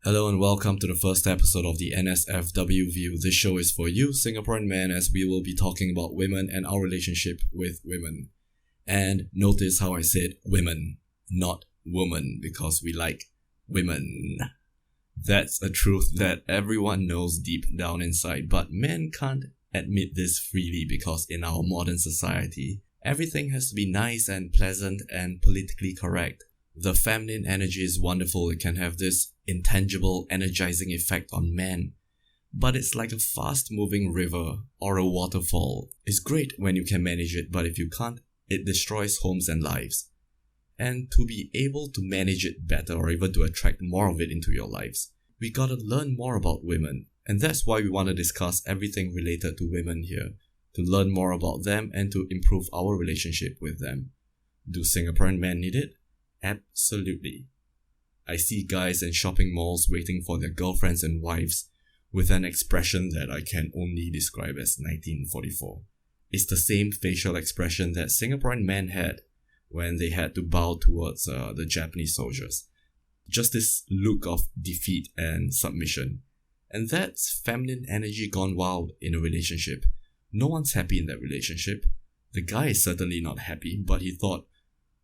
Hello and welcome to the first episode of the theNSFWview. This show is for you, Singaporean men, as we will be talking about women and our relationship with women. And notice how I said women, not woman, because we like women. That's a truth that everyone knows deep down inside, but men can't admit this freely because in our modern society, everything has to be nice and pleasant and politically correct. The feminine energy is wonderful. It can have this intangible, energizing effect on men. But it's like a fast-moving river or a waterfall. It's great when you can manage it, but if you can't, it destroys homes and lives. And to be able to manage it better or even to attract more of it into your lives, we gotta learn more about women. And that's why we want to discuss everything related to women here, to learn more about them and to improve our relationship with them. Do Singaporean men need it? Absolutely. I see guys in shopping malls waiting for their girlfriends and wives with an expression that I can only describe as 1944. It's the same facial expression that Singaporean men had when they had to bow towards the Japanese soldiers. Just this look of defeat and submission. And that's feminine energy gone wild in a relationship. No one's happy in that relationship. The guy is certainly not happy, but he thought,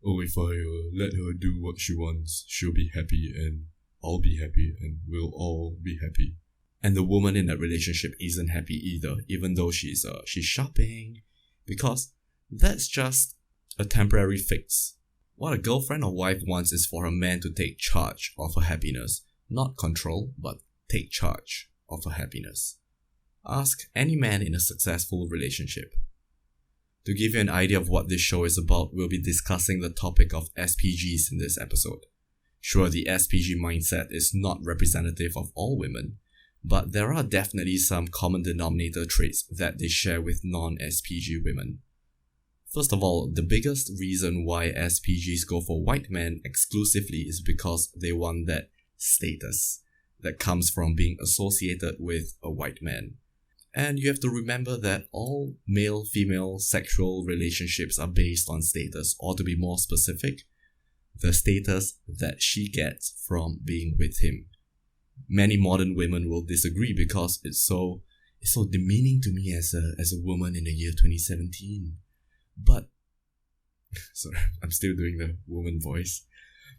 oh, if I let her do what she wants, she'll be happy and I'll be happy and we'll all be happy. And the woman in that relationship isn't happy either, even though she's shopping, because that's just a temporary fix. What a girlfriend or wife wants is for a man to take charge of her happiness. Not control, but take charge of her happiness. Ask any man in a successful relationship. To give you an idea of what this show is about, we'll be discussing the topic of SPGs in this episode. Sure, the SPG mindset is not representative of all women, but there are definitely some common denominator traits that they share with non-SPG women. First of all, the biggest reason why SPGs go for white men exclusively is because they want that status that comes from being associated with a white man. And you have to remember that all male-female sexual relationships are based on status, or to be more specific, the status that she gets from being with him. Many modern women will disagree because it's so demeaning to me as a woman in the year 2017. But, sorry, I'm still doing the woman voice.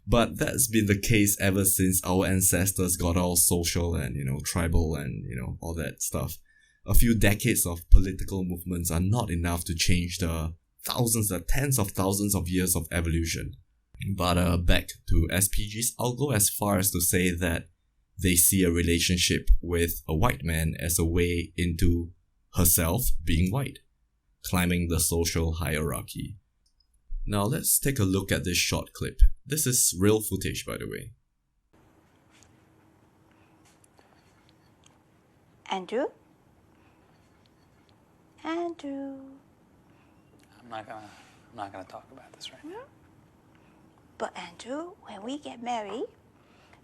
But that's been the case ever since our ancestors got all social and, tribal and, all that stuff. A few decades of political movements are not enough to change the tens of thousands of years of evolution. But back to SPGs, I'll go as far as to say that they see a relationship with a white man as a way into herself being white, climbing the social hierarchy. Now let's take a look at this short clip. This is real footage, by the way. Andrew? I'm not gonna talk about this right now. But Andrew, when we get married,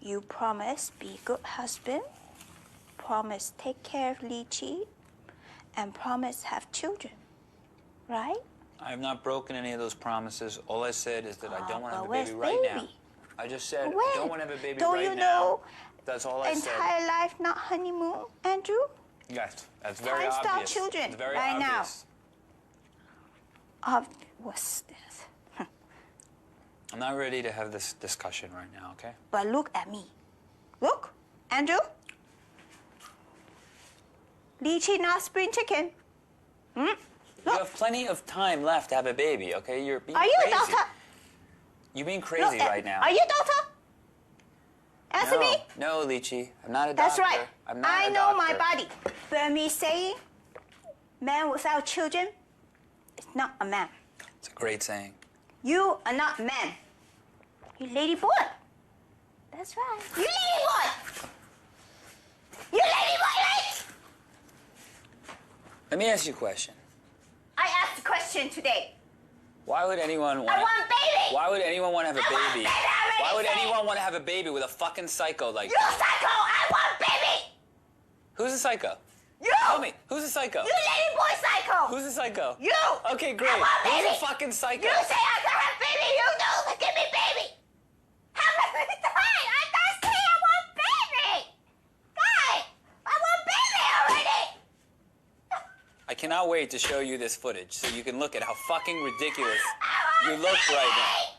you promise be good husband, promise take care of Lychee, and promise have children, right? I have not broken any of those promises. All I said is that I don't want to have a where's baby right now. baby? I just said When? I don't want to have a baby Don't right you now. know That's all I said. entire life not honeymoon, Andrew? Yes, that's very Time start obvious. children It's very right now. obvious. What's this? I'm not ready to have this discussion right now, okay? But look at me. Look, Andrew. Lychee not spring chicken. You Look. have plenty of time left to have a baby, okay? You're being Are you crazy. a doctor? You're being crazy Look, right now. Are you a doctor? Answer me. No, Lychee. I'm not a That's doctor. right. I'm not I a know doctor. my body. Burmese saying, man without children is not a man. It's a great saying. You are not man. You lady boy. That's right. You lady boy. You lady boy, right? Let me ask you a question. I asked the question today. Why would anyone want? I want baby. Why would anyone want to have a I want baby? baby, I already Why would said. anyone want to have a baby with a fucking psycho like? You psycho. I want baby. Who's a psycho? You. Tell me, who's a psycho? You lady boy psycho. Who's a psycho? You. Okay, great. I want Who's baby. a fucking psycho? You say I can have baby. You do. Give me baby. Have a baby. I don't say I want baby. cannot wait to show you this footage so you can look at how fucking ridiculous you look right now.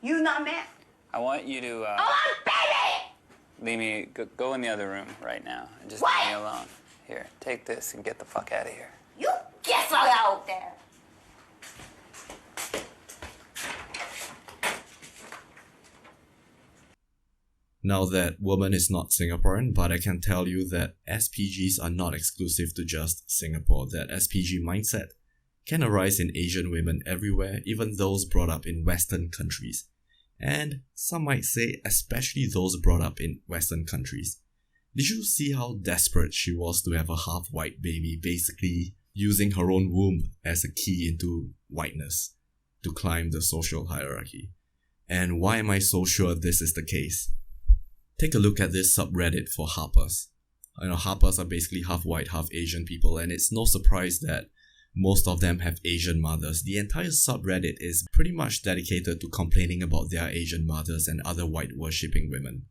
You not mad? I want you to, I want baby! leave me, go in the other room right now and just What? leave me alone. Here, take this and get the fuck out of here. You get out there! Now that woman is not Singaporean, but I can tell you that SPGs are not exclusive to just Singapore. That SPG mindset can arise in Asian women everywhere, even those brought up in Western countries. And some might say especially those brought up in Western countries. Did you see how desperate she was to have a half-white baby, basically using her own womb as a key into whiteness to climb the social hierarchy? And why am I so sure this is the case? Take a look at this subreddit for Harpers. Harpers are basically half white, half Asian people, and it's no surprise that most of them have Asian mothers. The entire subreddit is pretty much dedicated to complaining about their Asian mothers and other white-worshipping women.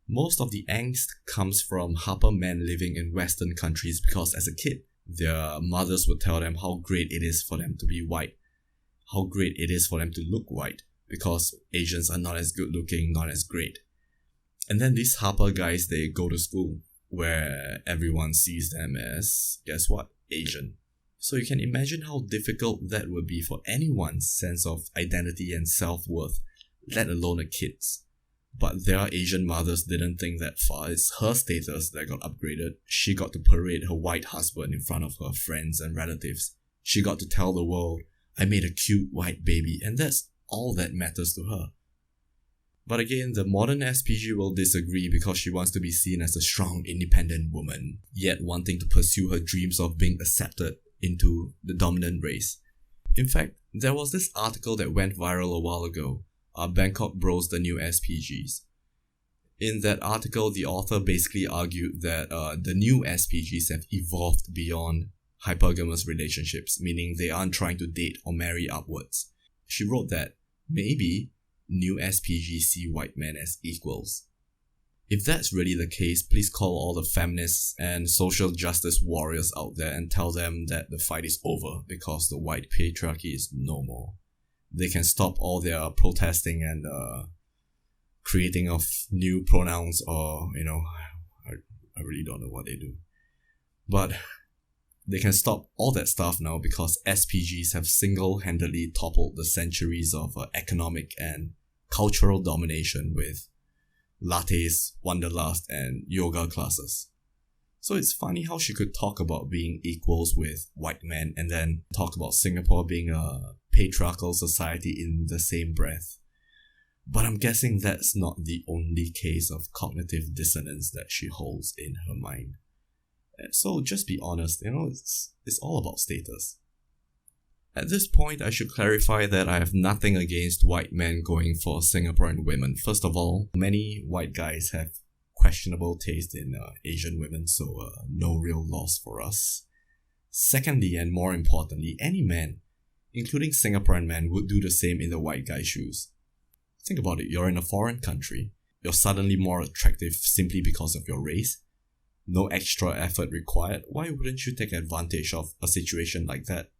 Most of the angst comes from Harper men living in Western countries because as a kid, their mothers would tell them how great it is for them to be white, how great it is for them to look white, because Asians are not as good looking, not as great. And then these Harper guys, they go to school where everyone sees them as, guess what, Asian. So you can imagine how difficult that would be for anyone's sense of identity and self-worth, let alone a kid's. But their Asian mothers didn't think that far. It's her status that got upgraded. She got to parade her white husband in front of her friends and relatives. She got to tell the world, I made a cute white baby, and that's all that matters to her. But again, the modern SPG will disagree because she wants to be seen as a strong, independent woman, yet wanting to pursue her dreams of being accepted into the dominant race. In fact, there was this article that went viral a while ago, Bangkok Bros, the new SPGs. In that article, the author basically argued that the new SPGs have evolved beyond hypergamous relationships, meaning they aren't trying to date or marry upwards. She wrote that maybe new SPGs see white men as equals. If that's really the case, please call all the feminists and social justice warriors out there and tell them that the fight is over because the white patriarchy is no more. They can stop all their protesting and creating of new pronouns or, I really don't know what they do. But they can stop all that stuff now because SPGs have single-handedly toppled the centuries of economic and cultural domination with lattes, wanderlust, and yoga classes. So it's funny how she could talk about being equals with white men and then talk about Singapore being a patriarchal society in the same breath. But I'm guessing that's not the only case of cognitive dissonance that she holds in her mind. So just be honest, it's all about status. At this point, I should clarify that I have nothing against white men going for Singaporean women. First of all, many white guys have questionable taste in Asian women, so no real loss for us. Secondly, and more importantly, any man, including Singaporean men, would do the same in the white guy's shoes. Think about it, you're in a foreign country, you're suddenly more attractive simply because of your race. No extra effort required. Why wouldn't you take advantage of a situation like that?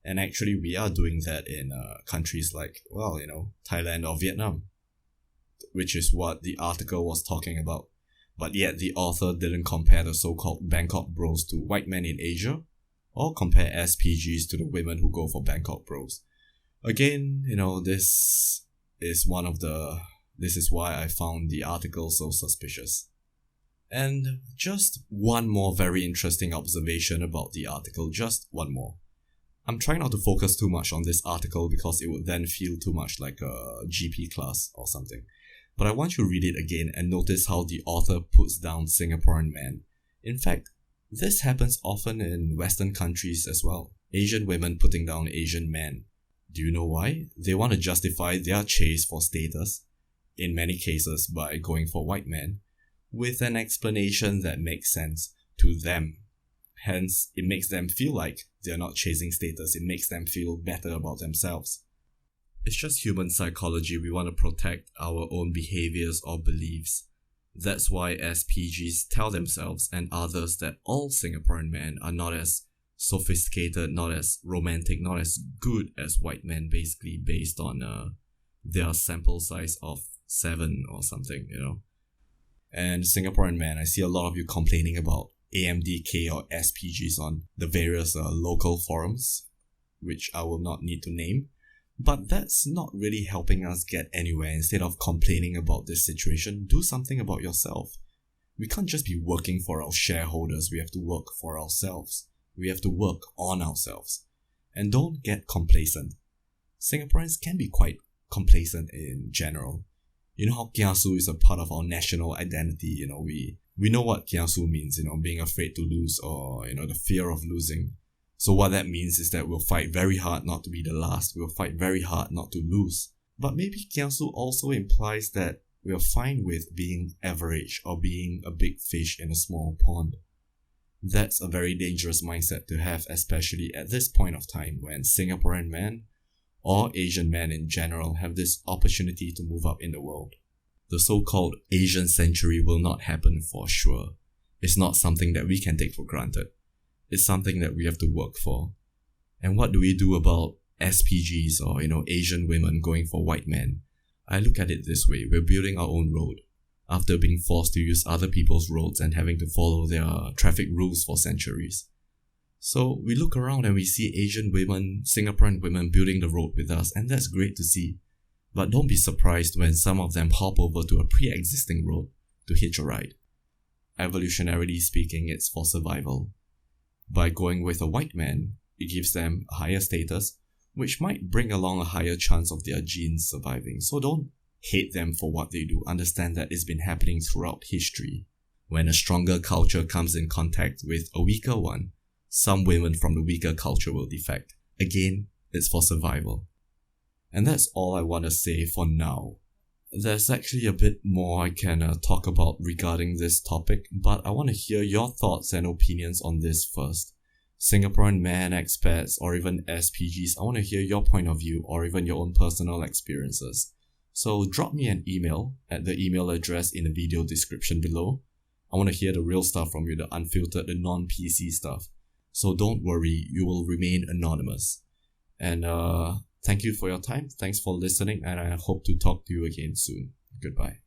And actually, we are doing that in countries like, Thailand or Vietnam, which is what the article was talking about. But yet, the author didn't compare the so-called Bangkok Bros to white men in Asia, or compare SPGs to the women who go for Bangkok Bros. Again, this is why I found the article so suspicious. And just one more very interesting observation about the article, just one more. I'm trying not to focus too much on this article because it would then feel too much like a GP class or something. But I want you to read it again and notice how the author puts down Singaporean men. In fact, this happens often in Western countries as well. Asian women putting down Asian men. Do you know why? They want to justify their chase for status, in many cases by going for white men, with an explanation that makes sense to them. Hence, it makes them feel like they're not chasing status. It makes them feel better about themselves. It's just human psychology. We want to protect our own behaviors or beliefs. That's why SPGs tell themselves and others that all Singaporean men are not as sophisticated, not as romantic, not as good as white men, basically based on their sample size of 7 or something, you know. And Singaporean men, I see a lot of you complaining about AMDK or SPGs on the various local forums, which I will not need to name. But that's not really helping us get anywhere. Instead of complaining about this situation, do something about yourself. We can't just be working for our shareholders, we have to work for ourselves. We have to work on ourselves. And don't get complacent. Singaporeans can be quite complacent in general. You know how kiasu is a part of our national identity, you know, we know what kiasu means, you know, being afraid to lose or, you know, the fear of losing. So what that means is that we'll fight very hard not to be the last, we'll fight very hard not to lose. But maybe kiasu also implies that we're fine with being average or being a big fish in a small pond. That's a very dangerous mindset to have, especially at this point of time when Singaporean men or Asian men in general have this opportunity to move up in the world. The so-called Asian century will not happen for sure. It's not something that we can take for granted. It's something that we have to work for. And what do we do about SPGs or, you know, Asian women going for white men? I look at it this way, we're building our own road. After being forced to use other people's roads and having to follow their traffic rules for centuries. So we look around and we see Asian women, Singaporean women building the road with us, and that's great to see. But don't be surprised when some of them hop over to a pre-existing road to hitch a ride. Evolutionarily speaking, it's for survival. By going with a white man, it gives them a higher status, which might bring along a higher chance of their genes surviving. So don't hate them for what they do. Understand that it's been happening throughout history. When a stronger culture comes in contact with a weaker one, some women from the weaker culture will defect. Again, it's for survival. And that's all I want to say for now. There's actually a bit more I can talk about regarding this topic, but I want to hear your thoughts and opinions on this first. Singaporean man expats or even SPGs, I want to hear your point of view or even your own personal experiences. So drop me an email at the email address in the video description below. I want to hear the real stuff from you, the unfiltered, the non-PC stuff. So don't worry, you will remain anonymous. And thank you for your time. Thanks for listening, and I hope to talk to you again soon. Goodbye.